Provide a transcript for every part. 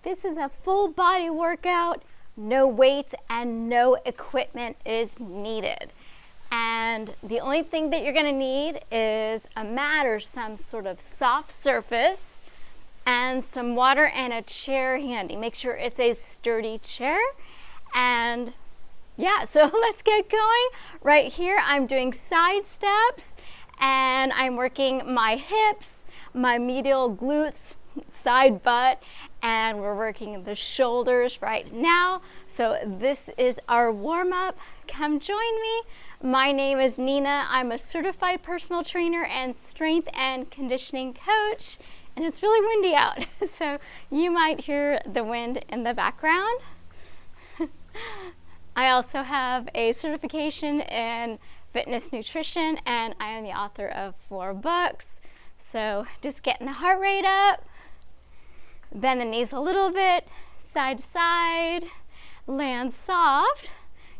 This is a full body workout, no weights and no equipment is needed. And the only thing that you're gonna need is a mat or some sort of soft surface and some water and a chair handy. Make sure it's a sturdy chair. And yeah, so let's get going. Right here, I'm doing side steps and I'm working my hips, my medial glutes, side butt, and we're working the shoulders right now. So this is our warm-up. Come join me. My name is Nina. I'm a certified personal trainer and strength and conditioning coach, and it's really windy out, so you might hear the wind in the background. I also have a certification in fitness nutrition, and I am the author of 4 books. So just getting the heart rate up, bend the knees a little bit, side to side, land soft.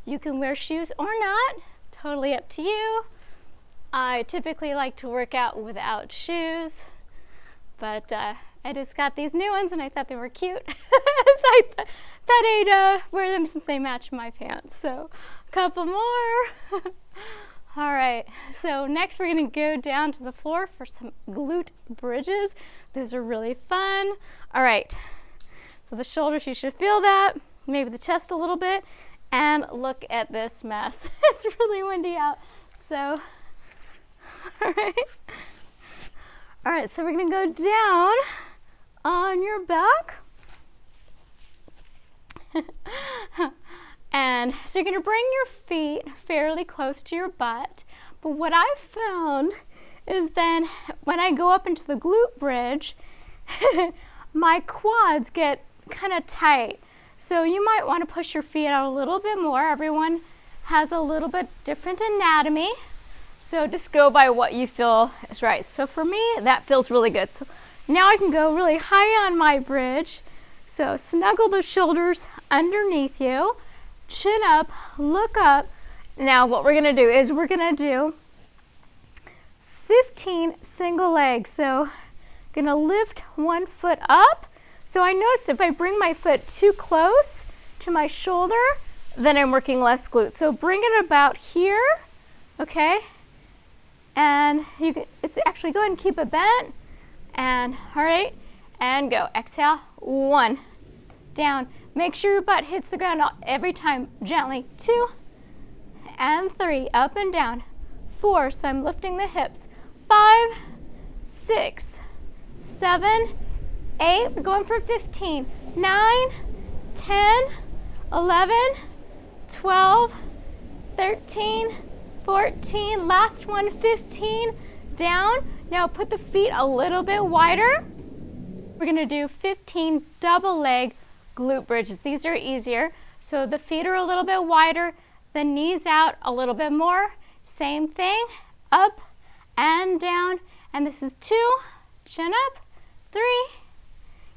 You can wear shoes or not, totally up to you. I typically like to work out without shoes, but I just got these new ones and I thought they were cute. So I thought I'd wear them since they match my pants. So a couple more. All right, so next we're gonna go down to the floor for some glute bridges. Those are really fun. All right, so the shoulders, you should feel that, maybe the chest a little bit, and look at this mess. It's really windy out, so, all right, so we're gonna go down on your back. And so you're going to bring your feet fairly close to your butt. But what I've found is then when I go up into the glute bridge, my quads get kind of tight. So you might want to push your feet out a little bit more. Everyone has a little bit different anatomy. So just go by what you feel is right. So for me, that feels really good. So now I can go really high on my bridge. So snuggle the shoulders underneath you. Chin up, look up. Now what we're gonna do is we're gonna do 15 single legs. So gonna lift one foot up. So I noticed if I bring my foot too close to my shoulder, then I'm working less glute. So bring it about here, okay? And it's actually go ahead and keep it bent. And all right, and go. Exhale, 1, down. Make sure your butt hits the ground every time, gently. 2 and 3, up and down. 4, so I'm lifting the hips. 5, 6, 7, 8, we're going for 15. 9, 10, 11, 12, 13, 14, last one, 15, down. Now put the feet a little bit wider. We're gonna do 15 double leg glute bridges. These are easier. So the feet are a little bit wider, the knees out a little bit more. Same thing, up and down. And this is 2, chin up, 3,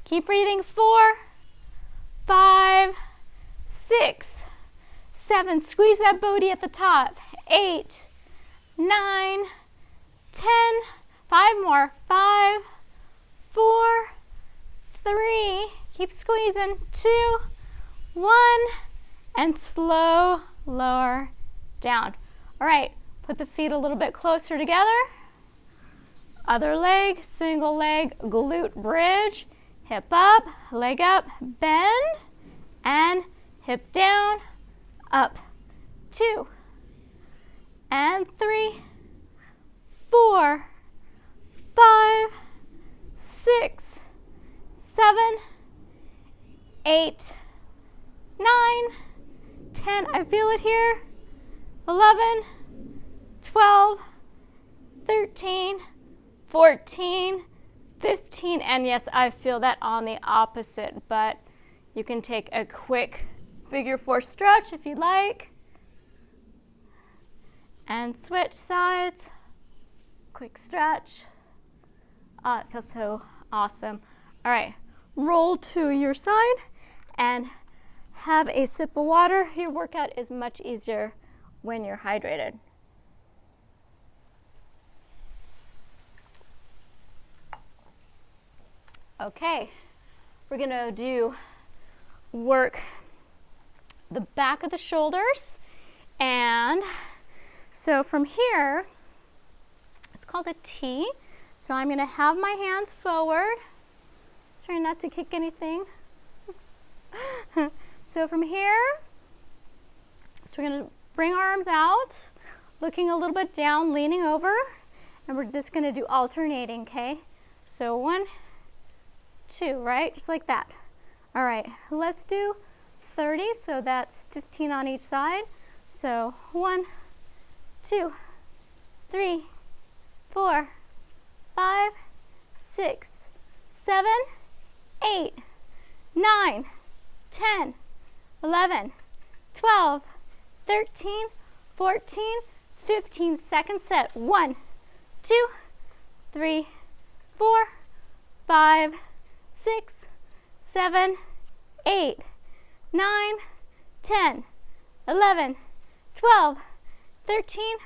keep breathing, 4, 5, 6, 7, squeeze that booty at the top, 8, 9, 10, 5 more, 5, 4, 3, keep squeezing, 2, 1, and slow lower down. All right, put the feet a little bit closer together. Other leg, single leg, glute bridge, hip up, leg up, bend, and hip down, up, 2, and 3, 4, 5, 6, 7, 8, 9, 10, I feel it here, 11, 12, 13, 14, 15, and yes, I feel that on the opposite, but you can take a quick figure 4 stretch if you'd like, and switch sides, quick stretch. Oh, it feels so awesome. All right, roll to your side and have a sip of water. Your workout is much easier when you're hydrated. Okay, we're gonna work the back of the shoulders. And so from here, it's called a T. So I'm gonna have my hands forward. Try not to kick anything. So from here, so we're gonna bring our arms out, looking a little bit down, leaning over, and we're just gonna do alternating, okay? So 1, 2, right? Just like that. All right, let's do 30, so that's 15 on each side. So 1, 2, 3, 4, 5, 6, 7, 8, 9, 10, 11, 12, 13, 14, 15. Second set. 1, 2, 3, 4, 5, 6, 7, 8, 9, 10, 11, 12, 13,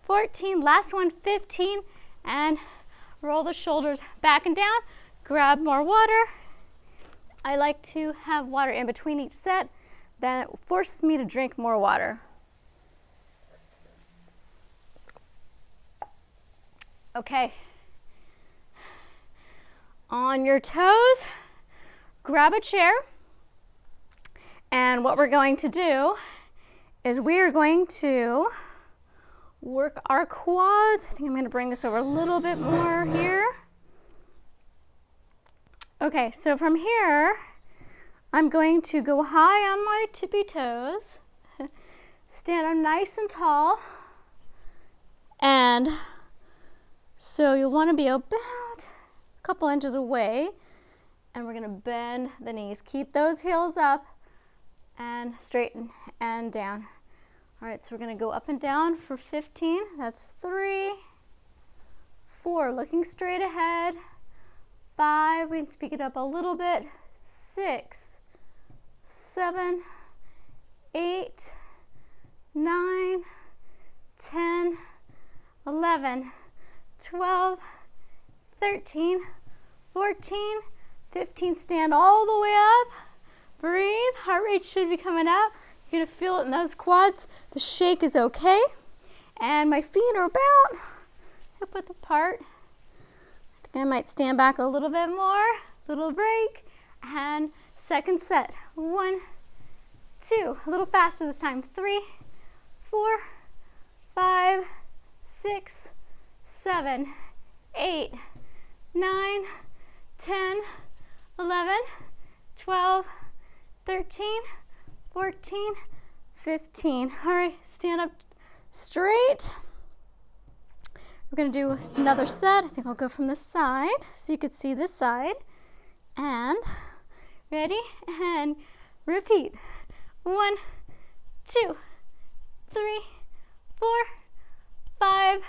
14. Last one, 15. And roll the shoulders back and down. Grab more water. I like to have water in between each set. That forces me to drink more water. Okay. On your toes, grab a chair. And what we're going to do is we are going to work our quads. I think I'm going to bring this over a little bit more here. Okay, so from here, I'm going to go high on my tippy toes, stand up nice and tall, and so you'll want to be about a couple inches away, and we're going to bend the knees. Keep those heels up and straighten and down. All right, so we're going to go up and down for 15. That's 3, 4, looking straight ahead. 5, we can speak it up a little bit. 6, 7, 8, 9, 10, 11, 12, 13, 14, 15. Stand all the way up. Breathe. Heart rate should be coming out. You're going to feel it in those quads. The shake is okay. And my feet are about hip width apart. I might stand back a little bit more, little break, and second set. 1, 2, a little faster this time. 3, 4, 5, 6, 7, 8, 9, 10, 11, 12, 13, 14, 15. All right, stand up straight. We're going to do another set. I think I'll go from this side so you can see this side. And ready? And repeat. 1, 2, 3, 4, 5,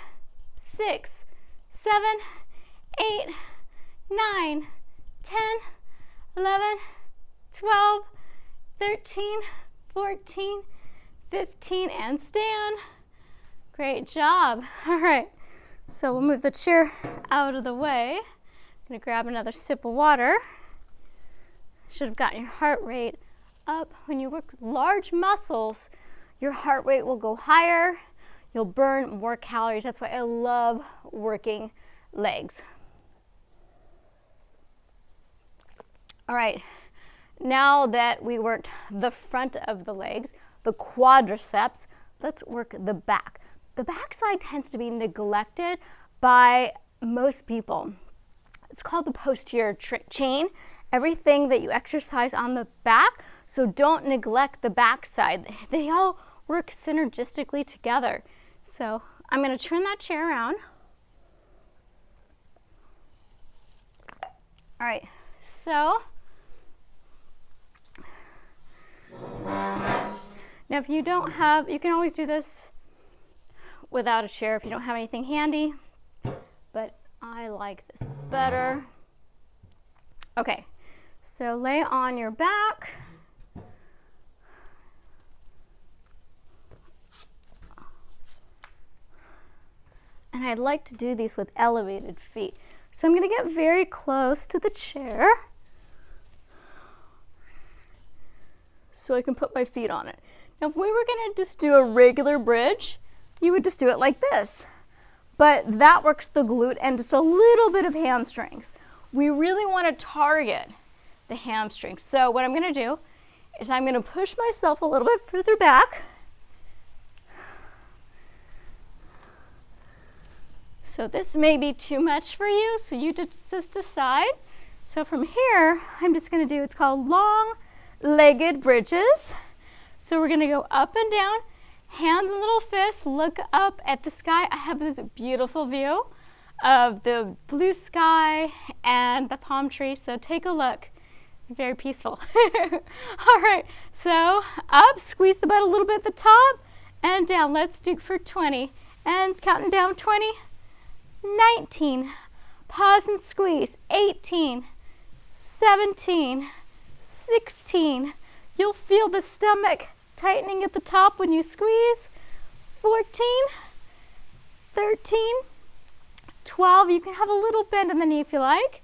6, 7, 8, 9, 10, 11, 12, 13, 14, 15, and stand. Great job. All right. So we'll move the chair out of the way. I'm going to grab another sip of water. Should have gotten your heart rate up. When you work large muscles, your heart rate will go higher. You'll burn more calories. That's why I love working legs. All right, now that we worked the front of the legs, the quadriceps, let's work the back. The backside tends to be neglected by most people. It's called the posterior chain. Everything that you exercise on the back, so don't neglect the backside. They all work synergistically together. So I'm going to turn that chair around. All right, so now if you don't have, you can always do this without a chair if you don't have anything handy, but I like this better. Okay, so lay on your back. And I'd like to do these with elevated feet. So I'm going to get very close to the chair. so I can put my feet on it. Now, if we were gonna just do a regular bridge, you would just do it like this. But that works the glute and just a little bit of hamstrings. We really wanna target the hamstrings. So what I'm gonna do is I'm gonna push myself a little bit further back. So this may be too much for you, so you just decide. So from here, I'm just gonna do, it's called long-legged bridges. So we're gonna go up and down, hands and little fists, look up at the sky. I have this beautiful view of the blue sky and the palm tree, so take a look. Very peaceful. All right, so up, squeeze the butt a little bit at the top, and down. Let's do for 20. And counting down, 20, 19, pause and squeeze, 18, 17, 16. You'll feel the stomach tightening at the top when you squeeze. 14, 13, 12. You can have a little bend in the knee if you like.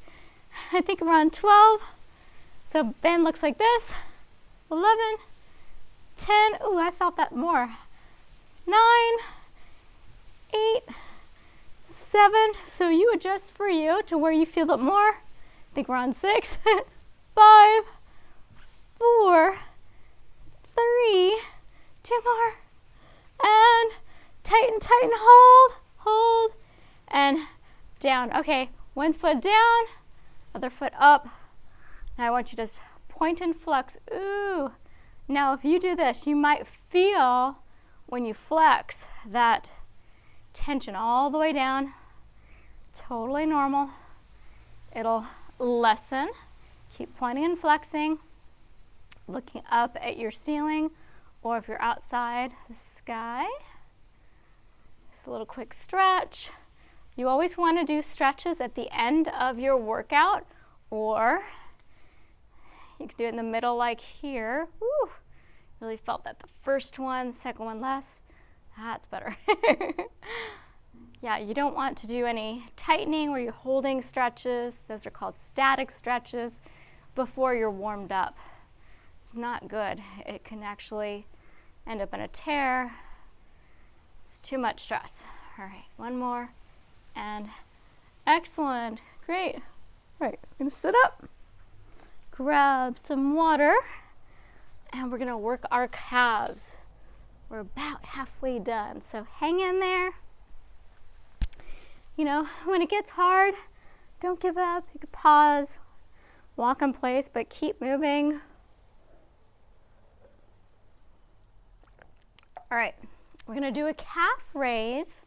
I think we're on 12. So bend looks like this. 11, 10. Ooh, I felt that more. 9, 8, 7. So you adjust for you to where you feel it more. I think we're on 6, 5, 4, 3, 2 more. And tighten, tighten, hold, and down. Okay, one foot down, other foot up. Now I want you to just point and flex. Ooh. Now if you do this, you might feel when you flex that tension all the way down. Totally normal. It'll lessen. Keep pointing and flexing, looking up at your ceiling, or if you're outside, the sky. Just a little quick stretch. You always want to do stretches at the end of your workout, or you can do it in the middle like here. Woo! Really felt that the first one, second one less. That's better. Yeah, you don't want to do any tightening where you're holding stretches. Those are called static stretches before you're warmed up. It's not good. It can actually end up in a tear. It's too much stress. All right, one more. And excellent. Great. All right, we're going to sit up. Grab some water, and we're gonna work our calves. We're about halfway done, so hang in there. You know, when it gets hard, don't give up. You can pause, walk in place, but keep moving. All right, we're gonna do a calf raise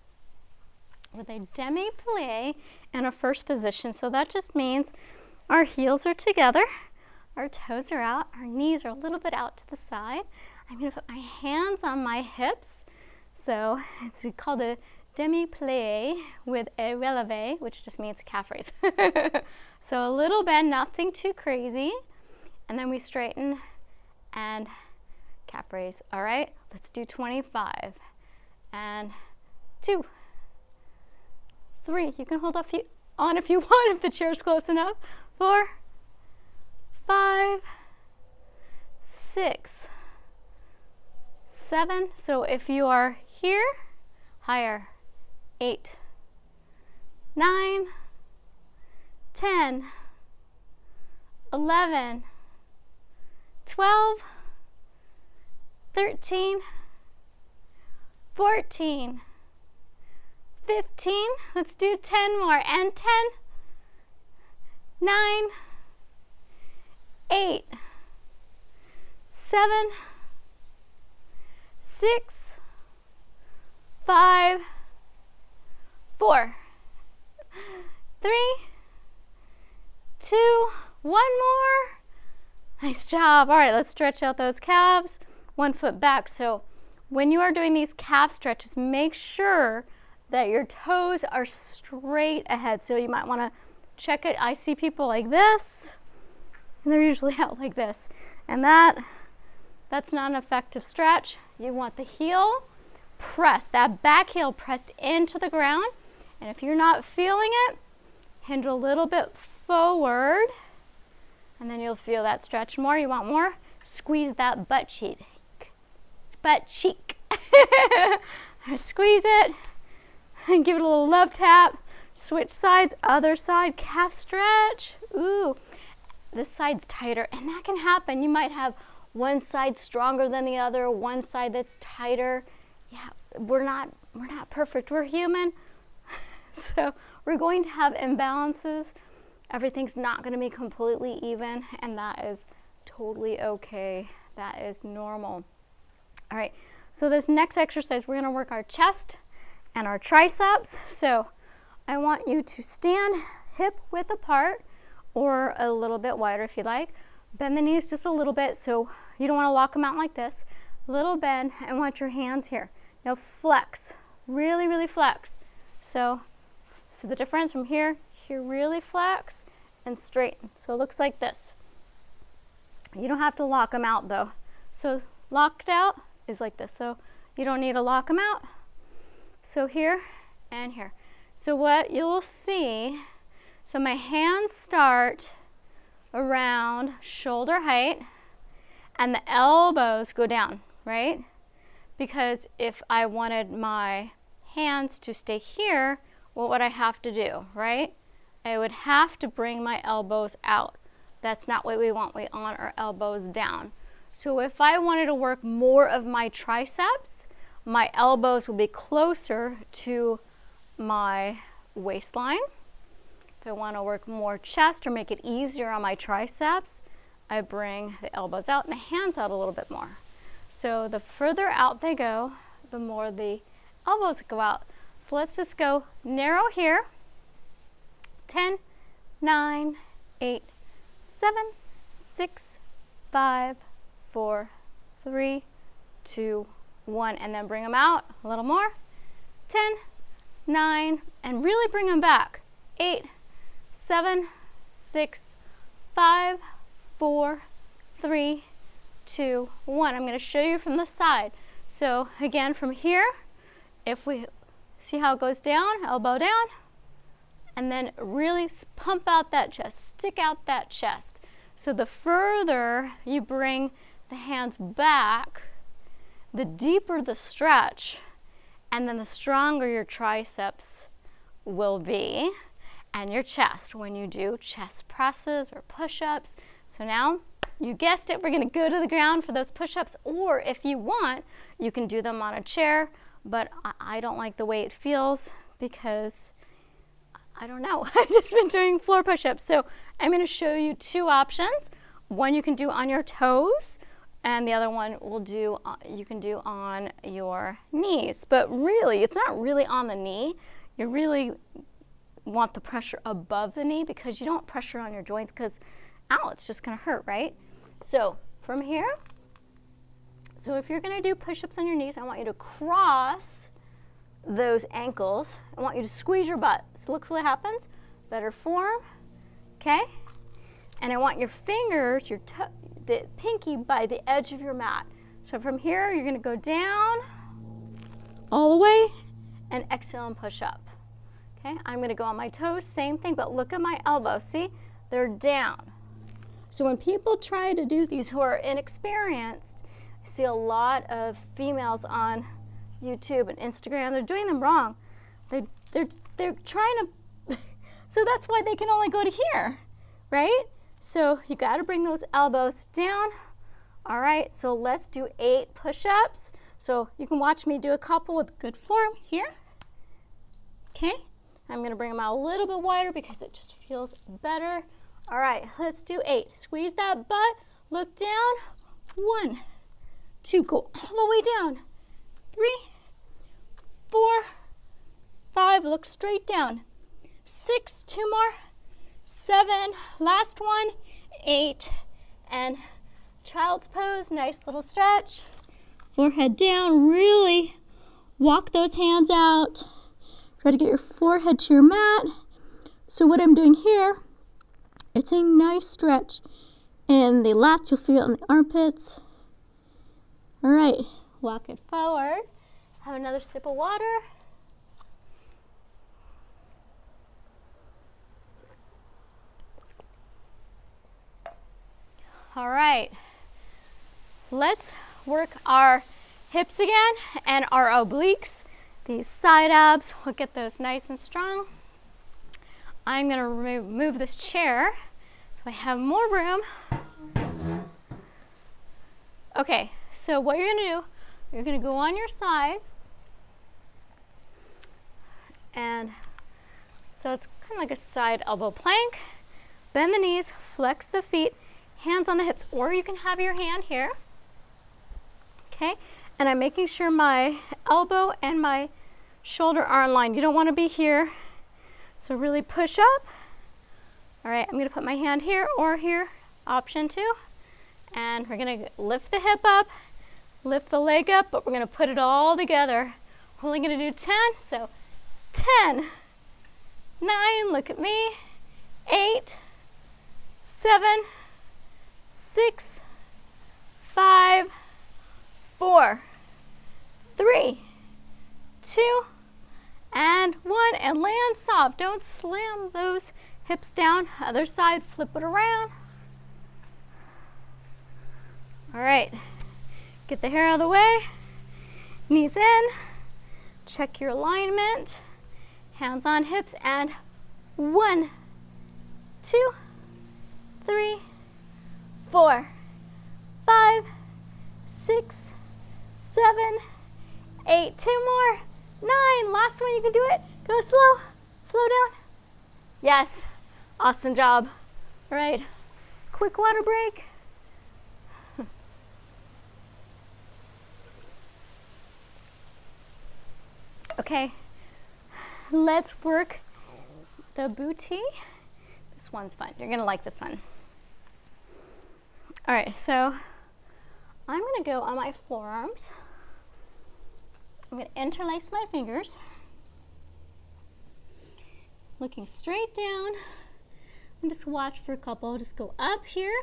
with a demi-plie in a first position. So that just means our heels are together. Our toes are out, our knees are a little bit out to the side. I'm gonna put my hands on my hips. So it's called a demi-plie with a releve, which just means calf raise. So a little bend, nothing too crazy. And then we straighten and calf raise. All right, let's do 25. And 2, 3. You can hold on if you want, if the chair's close enough. 4, 5, 6, 7. So if you are here, higher. 8, 9, 10, 11, 12, 13, 14, 15. Let's do 10 more. And 10, 9, 8, 7, 6, 5, 4, 3, 2, 1 more. Nice job. All right, let's stretch out those calves. 1 foot back. So when you are doing these calf stretches, make sure that your toes are straight ahead. So you might want to check it. I see people like this, and they're usually out like this. And that's not an effective stretch. You want the heel pressed, that back heel pressed into the ground. And if you're not feeling it, hinge a little bit forward, and then you'll feel that stretch more. You want more? squeeze that butt cheek. Butt cheek. Squeeze it and give it a little love tap. Switch sides, other side, calf stretch. Ooh, this side's tighter, and that can happen. You might have one side stronger than the other, one side that's tighter. Yeah, we're not perfect. We're human. So we're going to have imbalances. Everything's not going to be completely even, and that is totally okay. That is normal. All right, so this next exercise, we're going to work our chest and our triceps. So I want you to stand hip width apart or a little bit wider if you like. Bend the knees just a little bit, so you don't want to lock them out like this. Little bend, and want your hands here. Now flex, really, really flex. So the difference from here, really flex and straighten. So it looks like this. You don't have to lock them out though. So locked out is like this. So you don't need to lock them out. So here and here. So what you'll see, so my hands start around shoulder height and the elbows go down, right? Because if I wanted my hands to stay here, what would I have to do, right? I would have to bring my elbows out. That's not what we want. We want our elbows down. So if I wanted to work more of my triceps, my elbows will be closer to my waistline. If I want to work more chest or make it easier on my triceps, I bring the elbows out and the hands out a little bit more. So the further out they go, the more the elbows go out. So let's just go narrow here. 10, 9, 8, 7, 6, 5, 4, 3, 2, 1. And then bring them out a little more. 10, 9, and really bring them back. 8, 7, 6, 5, 4, 3, 2, 1. I'm going to show you from the side. So again, from here, if we see how it goes down, elbow down, and then really pump out that chest, stick out that chest. So the further you bring the hands back, the deeper the stretch, and then the stronger your triceps will be, and your chest when you do chest presses or push-ups. So now, you guessed it, we're going to go to the ground for those push-ups, or if you want, you can do them on a chair, but I don't like the way it feels because I don't know. I've just been doing floor push-ups. So I'm going to show you two options. One you can do on your toes, and the other one you can do on your knees. But really, it's not really on the knee. You really want the pressure above the knee because you don't want pressure on your joints because, ow, it's just going to hurt, right? So from here, so if you're going to do push-ups on your knees, I want you to cross those ankles. I want you to squeeze your butt. So look what happens. Better form, okay? And I want your fingers, the pinky by the edge of your mat. So from here, you're going to go down all the way and exhale and push up. Okay, I'm going to go on my toes, same thing, but look at my elbows. See, they're down. So when people try to do these who are inexperienced, I see a lot of females on YouTube and Instagram. They're doing them wrong. They're trying to, so that's why they can only go to here, right? So you got to bring those elbows down. All right, so let's do 8 push-ups. So you can watch me do a couple with good form here. Okay, I'm going to bring them out a little bit wider because it just feels better. All right, let's do 8. Squeeze that butt, look down. 1, 2, go all the way down. 3, 4, 5, look straight down. 6, 2 more. 7, last one. 8, and child's pose, nice little stretch. Forehead down, really walk those hands out. Try to get your forehead to your mat. So what I'm doing here, it's a nice stretch. And the lats, you'll feel it in the armpits. All right, walk it forward. Have another sip of water. All right, let's work our hips again and our obliques. These side abs, we'll get those nice and strong. I'm gonna move this chair so I have more room. Okay, so what you're gonna do, you're gonna go on your side. And so it's kind of like a side elbow plank. Bend the knees, flex the feet, hands on the hips, or you can have your hand here. Okay, and I'm making sure my elbow and my shoulder are in line. You don't want to be here. So really push up. All right, I'm going to put my hand here or here, option 2. And we're going to lift the hip up, lift the leg up, but we're going to put it all together. We're only going to do 10, so 10, 9, look at me, 8, 7, 6, 5, 4, 3, 2, and 1, and land soft. Don't slam those hips down. Other side, flip it around. All right, get the hair out of the way, knees in, check your alignment, hands on hips, and 1, 2, 3, 4, 5, 6, 7, 8, 2 more, 9, last one, you can do it, go slow, slow down, yes, awesome job. All right, quick water break. Okay, let's work the booty. This one's fun. You're gonna like this one. All right, so I'm gonna go on my forearms. I'm gonna interlace my fingers, looking straight down, and just watch for a couple. Just go up here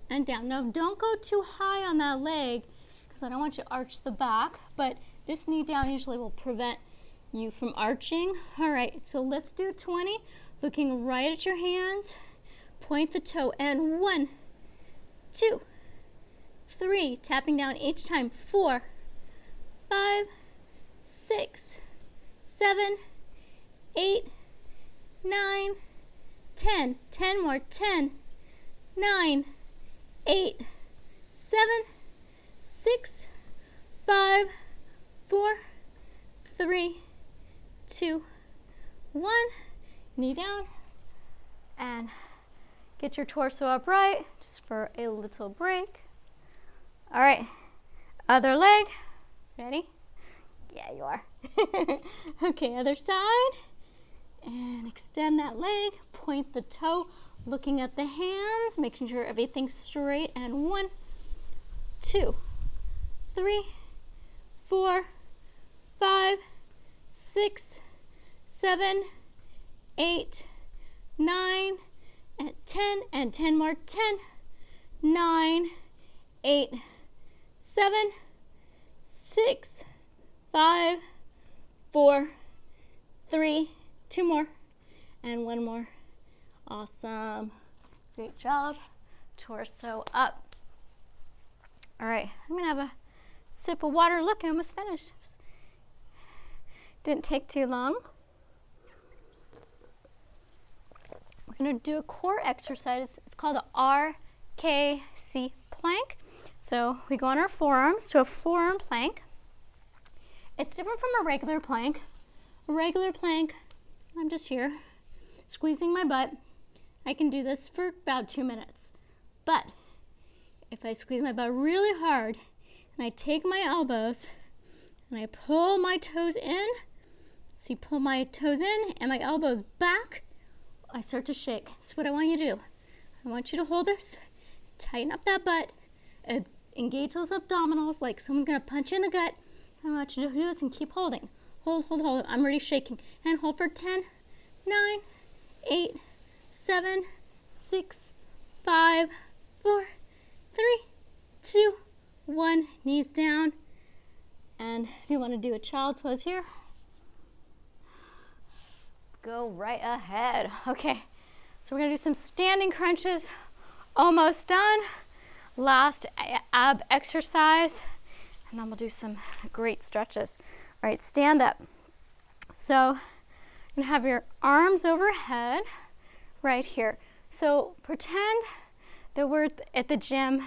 and down. Now, don't go too high on that leg because I don't want you to arch the back, but this knee down usually will prevent you from arching. All right, so let's do 20. Looking right at your hands, point the toe, and 1, 2, 3, tapping down each time, 4, 5, 6, 7, 8, 9, 10. 10 more, 10, 9, 8, 7, 6, 5, 4, 3, 2, 1. Knee down and get your torso upright just for a little break. All right, other leg. Ready? Yeah, you are. Okay, other side. And extend that leg. Point the toe, looking at the hands, making sure everything's straight. And 1, 2, 3, 4, 5, 6, 7, 8, 9, and 10, and 10 more, 10, 9, 8, 7, 6, 5, 4, 3, 2 more, and 1 more. Awesome. Great job. Torso up. All right, I'm gonna have a sip of water. Look, I almost finished. Didn't take too long. We're going to do a core exercise. It's called a RKC plank. So we go on our forearms to a forearm plank. It's different from a regular plank. A regular plank, I'm just here, squeezing my butt. I can do this for about 2 minutes. But if I squeeze my butt really hard and I take my elbows and I pull my toes in, see, pull my toes in and my elbows back, I start to shake. That's what I want you to do. I want you to hold this, tighten up that butt, engage those abdominals like someone's gonna punch you in the gut. I want you to do this and keep holding. Hold, hold, hold. I'm already shaking. And hold for 10, 9, 8, 7, 6, 5, 4, 3, 2, 1. Knees down. And if you want to do a child's pose here, go right ahead. Okay, so we're gonna do some standing crunches. Almost done. last ab exercise, and then we'll do some great stretches. All right, stand up. So you're gonna have your arms overhead right here. So pretend that we're at the gym,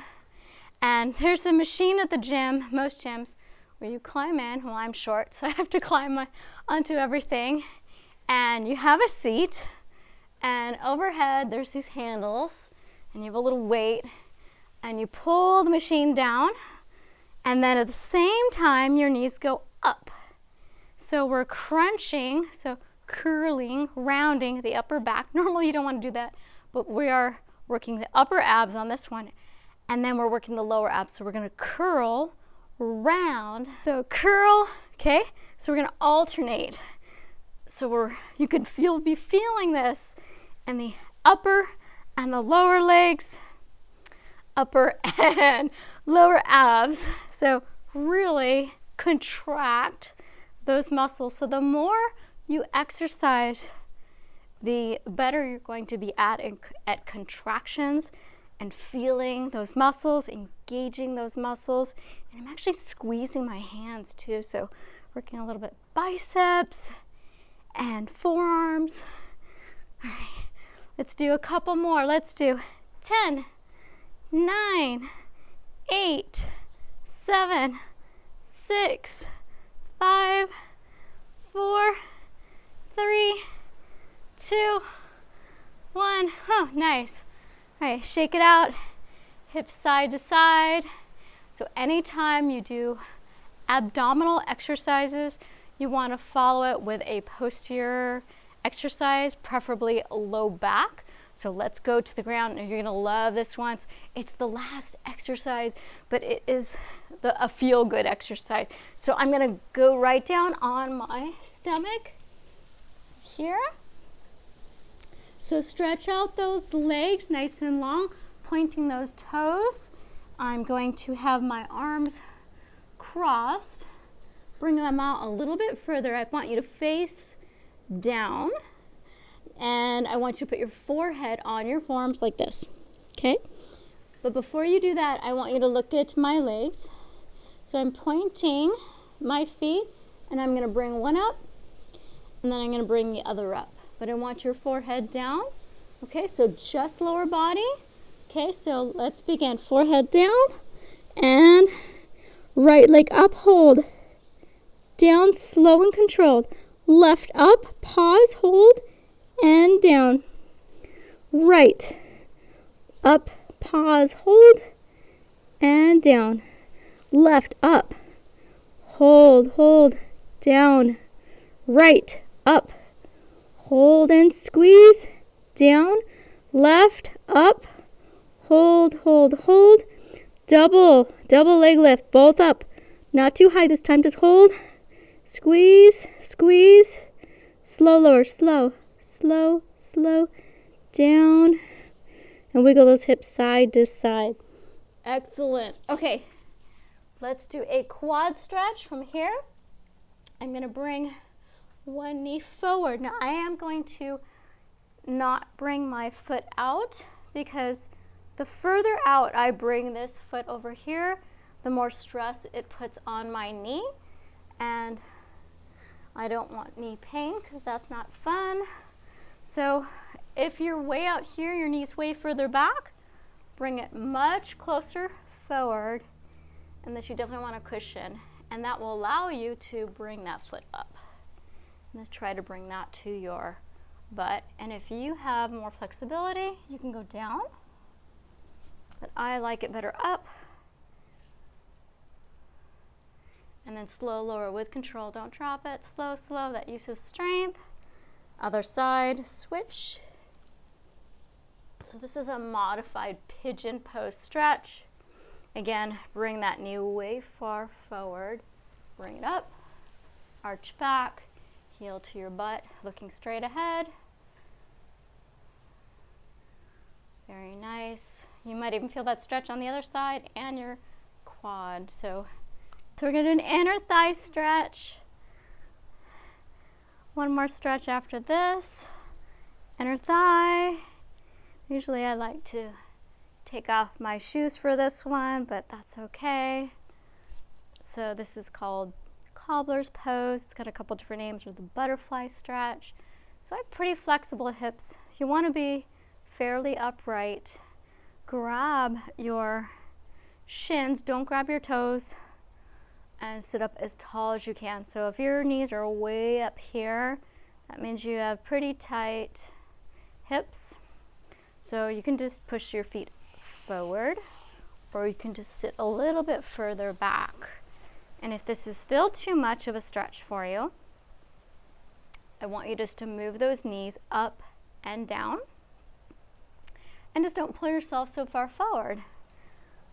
and there's a machine at the gym, most gyms, where you climb in. Well, I'm short, so I have to climb onto everything. And you have a seat, and overhead there's these handles, and you have a little weight, and you pull the machine down, and then at the same time your knees go up. So we're crunching, so curling, rounding the upper back. Normally you don't want to do that, but we are working the upper abs on this one, and then we're working the lower abs. So we're going to curl, round, so curl, okay? So we're going to alternate. So you can be feeling this in the upper and the lower legs, upper and lower abs. So really contract those muscles. So the more you exercise, the better you're going to be at contractions and feeling those muscles, engaging those muscles. And I'm actually squeezing my hands too, so working a little bit biceps and forearms. All right, let's do a couple more. Let's do 10, 9, 8, 7, 6, 5, 4, 3, 2, 1. Oh, nice. All right, shake it out, hips side to side. So anytime you do abdominal exercises, you want to follow it with a posterior exercise, preferably low back. So let's go to the ground, and you're gonna love this one. It's the last exercise, but it is a feel-good exercise. So I'm gonna go right down on my stomach here. So stretch out those legs nice and long, pointing those toes. I'm going to have my arms crossed. Bring them out a little bit further. I want you to face down, and I want you to put your forehead on your forearms like this, okay? But before you do that, I want you to look at my legs. So I'm pointing my feet, and I'm gonna bring one up, and then I'm gonna bring the other up. But I want your forehead down, okay? So just lower body, okay? So let's begin. Forehead down, and right leg up, hold. Down, slow and controlled. Left up, pause, hold, and down. Right, up, pause, hold, and down. Left, up, hold, down. Right, up, hold and squeeze, down. Left, up, hold. Double leg lift, both up. Not too high this time, just hold. Squeeze, slow lower, slow, down, and wiggle those hips side to side. Excellent. Okay, let's do a quad stretch from here. I'm gonna bring one knee forward. Now I am going to not bring my foot out, because the further out I bring this foot over here, the more stress it puts on my knee, and I don't want knee pain because that's not fun. So if you're way out here, your knee's way further back, bring it much closer forward, and this you definitely want to cushion, and that will allow you to bring that foot up. And let's try to bring that to your butt, and if you have more flexibility, you can go down, but I like it better up. And then slow lower with control. Don't drop it. Slow. That uses strength. Other side, switch. So this is a modified pigeon pose stretch. Again, bring that knee way far forward. Bring it up. Arch back. Heel to your butt, looking straight ahead. Very nice. You might even feel that stretch on the other side and your quad. So we're gonna do an inner thigh stretch. One more stretch after this. Inner thigh. Usually I like to take off my shoes for this one, but that's okay. So this is called cobbler's pose. It's got a couple different names, or the butterfly stretch. So I have pretty flexible hips. If you want to be fairly upright, grab your shins, don't grab your toes, and sit up as tall as you can. So if your knees are way up here, that means you have pretty tight hips. So you can just push your feet forward, or you can just sit a little bit further back. And if this is still too much of a stretch for you, I want you just to move those knees up and down, and just don't pull yourself so far forward.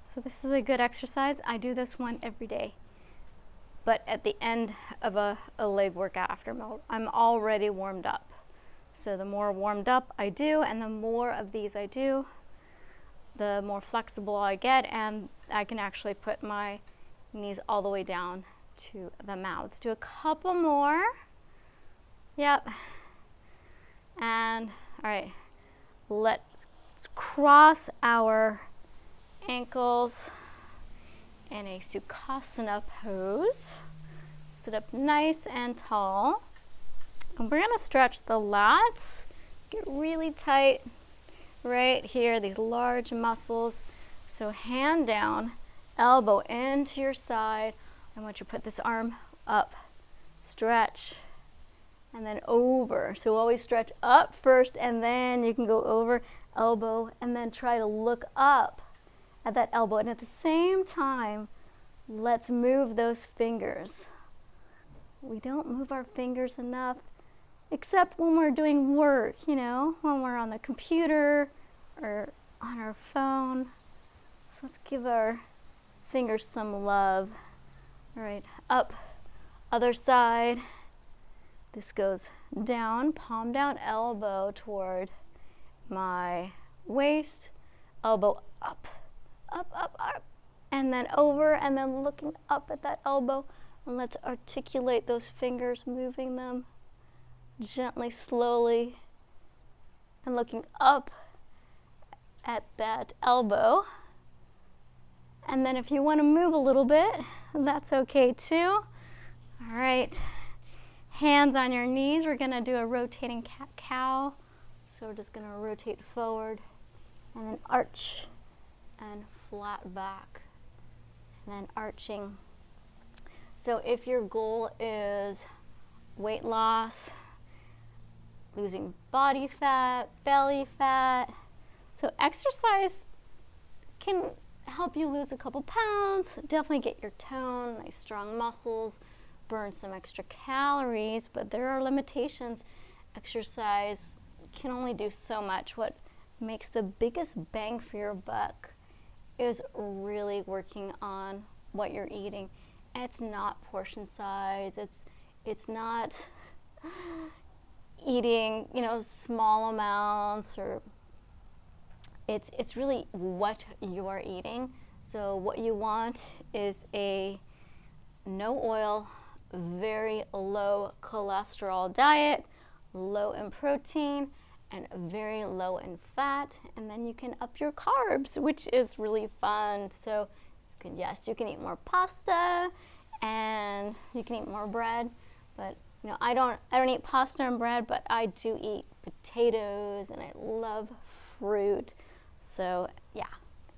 So this is a good exercise. I do this one every day, but at the end of a leg workout after I'm already warmed up. So the more warmed up I do, and the more of these I do, the more flexible I get, and I can actually put my knees all the way down to the mat. Let's do a couple more. Yep. And all right, let's cross our ankles in a Sukasana pose. Sit up nice and tall. And we're gonna stretch the lats, get really tight right here, these large muscles. So hand down, elbow into your side. I want you to put this arm up, stretch, and then over. So always stretch up first, and then you can go over, elbow, and then try to look up at that elbow. And at the same time, let's move those fingers. We don't move our fingers enough, except when we're doing work, you know, when we're on the computer or on our phone. So let's give our fingers some love. All right, up, other side. This goes down, palm down, elbow toward my waist, elbow up, up, up, up, and then over, and then looking up at that elbow. And let's articulate those fingers, moving them gently, slowly, and looking up at that elbow. And then if you want to move a little bit, that's okay too. All right, hands on your knees. We're going to do a rotating cat-cow. So we're just going to rotate forward and then arch and flat back, and then arching. So if your goal is weight loss, losing body fat, belly fat, so exercise can help you lose a couple pounds, definitely get your tone, nice strong muscles, burn some extra calories, but there are limitations. Exercise can only do so much. What makes the biggest bang for your buck is really working on what you're eating. It's not portion size, it's not eating, you know, small amounts, or it's really what you are eating. So what you want is a no oil, very low cholesterol diet, low in protein, and very low in fat, and then you can up your carbs, which is really fun. So you can eat more pasta, and you can eat more bread, but you know, I don't eat pasta and bread, but I do eat potatoes, and I love fruit. So yeah,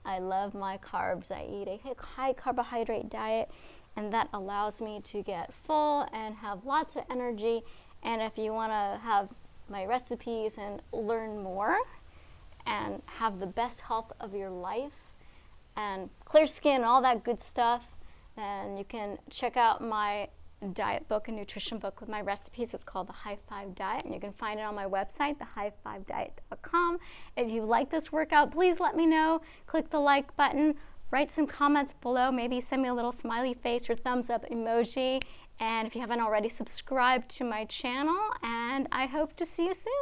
I love my carbs. I eat a high carbohydrate diet, and that allows me to get full and have lots of energy. And if you want to have my recipes and learn more and have the best health of your life and clear skin, all that good stuff, then you can check out my diet book and nutrition book with my recipes. It's called The High Five Diet, and you can find it on my website, thehigh5diet.com. If you like this workout, please let me know. Click the like button, write some comments below, maybe send me a little smiley face or thumbs up emoji. And if you haven't already, subscribe to my channel, and I hope to see you soon.